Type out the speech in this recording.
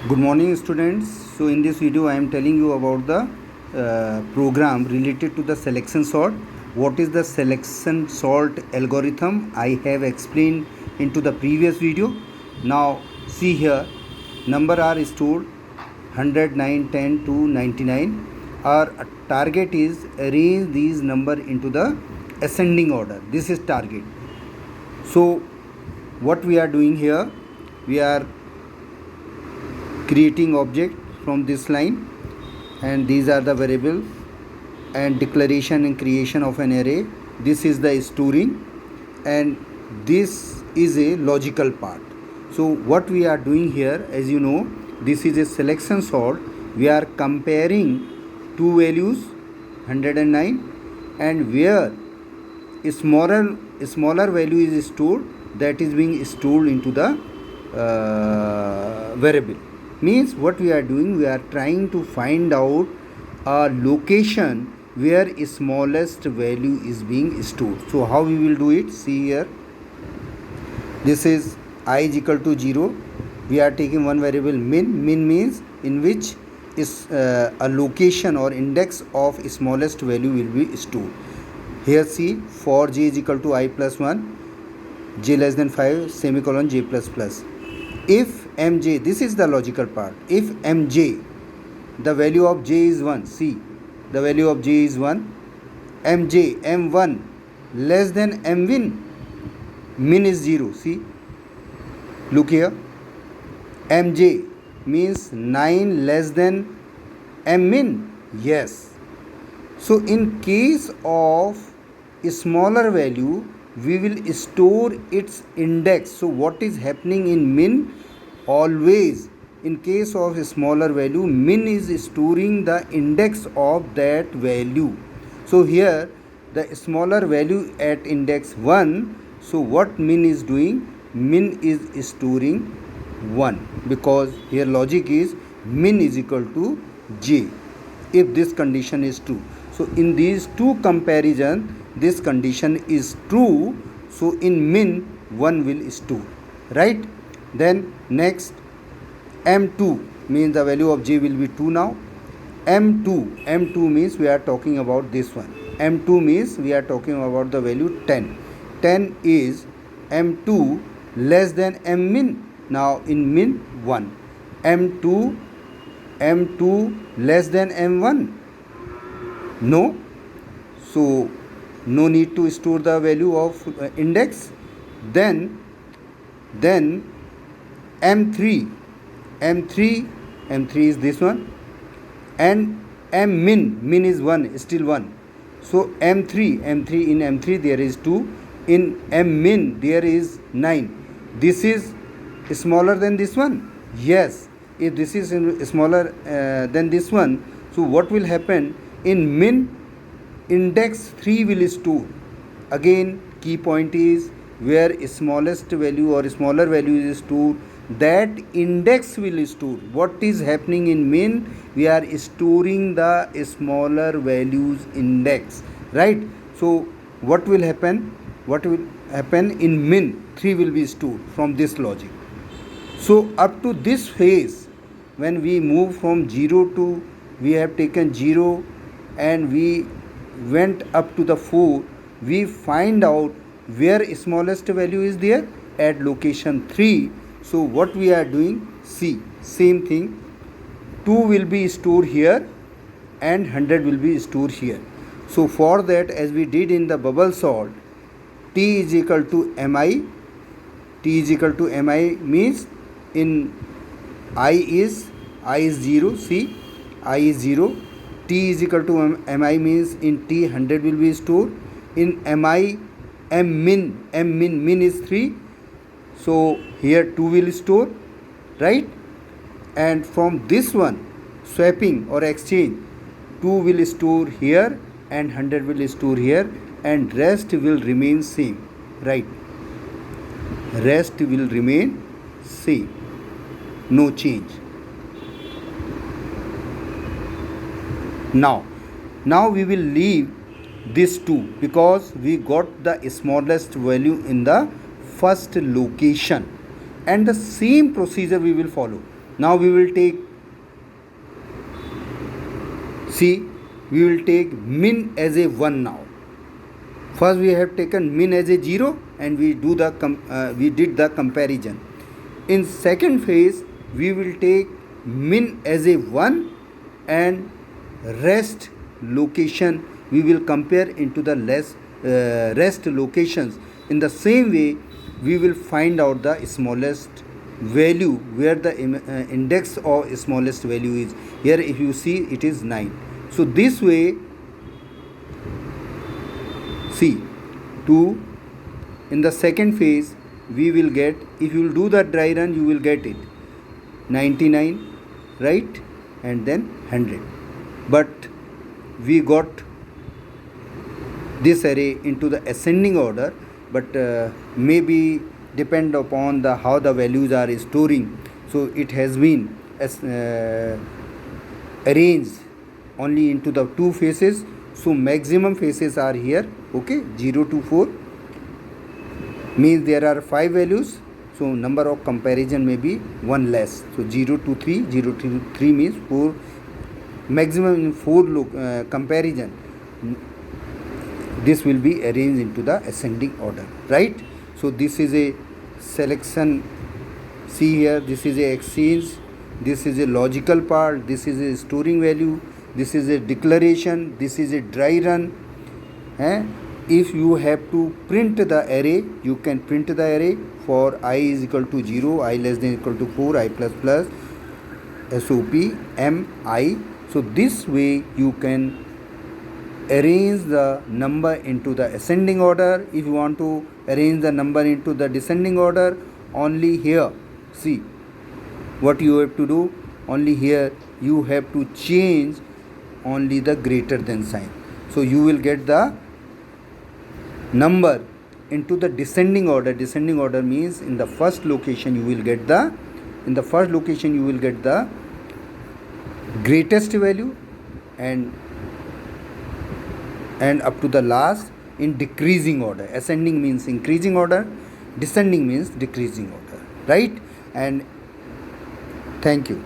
Good morning students. So in this video I am telling you about the program related to the selection sort. What is the selection sort algorithm? I have explained into the previous video. Now see here, number are stored 100, 9, 10 to 99. Our target is arrange these number into the ascending order. This is target. So what we are doing here, we are creating object from this line, and these are the variables and declaration and creation of an array. This is the storing, and this is a logical part. So what we are doing here, as you know, this is a selection sort. We are comparing two values 109, and where a smaller value is stored, that is being stored into the variable. Means what we are doing, we are trying to find out a location where smallest value is being stored. So how we will do it? See here, this is I is equal to 0. We are taking one variable min. Min means in which is a location or index of smallest value will be stored. Here see, for j is equal to I plus 1, j less than 5, semicolon j plus plus. If mj, this is the logical part, if mj, the value of j is 1, see, the value of j is 1, mj, m1 less than mmin, min is 0, see, look here, mj means 9 less than mmin, yes. So in case of a smaller value, we will store its index. So what is happening in min? Always in case of a smaller value, min is storing the index of that value. So here the smaller value at index 1, so what min is doing? Min is storing 1, because here logic is min is equal to j if this condition is true. So in these two comparison, this condition is true, so in min 1 will store, right? Then next, m2 means the value of j will be 2 now. m2 means we are talking about this one. m2 means we are talking about the value 10. 10 is m2 less than mmin. Now in min 1, m2 less than m1, no, so no need to store the value of index. Then m3 is this one, and min is 1, still 1. So m3 in m3 there is 2, in mmin there is 9. This is smaller than this one, yes. If this is smaller than this one, so what will happen? In min, index 3 will store. Again, key point is where smallest value or smaller value is stored, that index will store. What is happening in min? We are storing the smaller values index, right? So what will happen? In min, 3 will be stored from this logic. So up to this phase, when we move from 0 to, we have taken 0 and we went up to the 4, we find out where smallest value is there at location 3. So what we are doing, see, same thing, 2 will be stored here and 100 will be stored here. So for that, as we did in the bubble sort, t is equal to mi. T is equal to mi means in I is 0, see, I is 0. T is equal to mi means in t 100 will be stored. In mi, min is 3. So here 2 will store, right? And from this one, swapping or exchange, 2 will store here and 100 will store here, and rest will remain same, right? Rest will remain same, no change. Now we will leave this 2 because we got the smallest value in the first location, and the same procedure we will follow. Now we will take, see, we will take min as a 1 now. First we have taken min as a 0 and we did the comparison. In second phase we will take min as a 1 and rest location we will compare into the rest locations. In the same way we will find out the smallest value where the index of smallest value is. Here if you see it is 9. So this way, see, in the second phase we will get, if you will do the dry run you will get it 99, right, and then 100. But we got this array into the ascending order, but maybe depend upon the how the values are storing. So it has been arranged only into the 2 phases. So maximum phases are here, okay, 0 to 4 means there are 5 values, so number of comparison may be 1 less. So 0 to 3, 0 to 3 means 4, maximum in 4 comparison. This will be arranged into the ascending order, right? So this is a selection, see here, this is a exchange, this is a logical part, this is a storing value, this is a declaration, this is a dry run. If you have to print the array, you can print the array for I is equal to 0, I less than equal to 4, I plus plus, SOP, MI. So this way you can arrange the number into the ascending order. If you want to arrange the number into the descending order, only here, see what you have to do, only here you have to change only the greater than sign. So you will get the number into the descending order. Descending order means in the first location you will get the, greatest value and up to the last in decreasing order. Ascending means increasing order, descending means decreasing order, right? And thank you.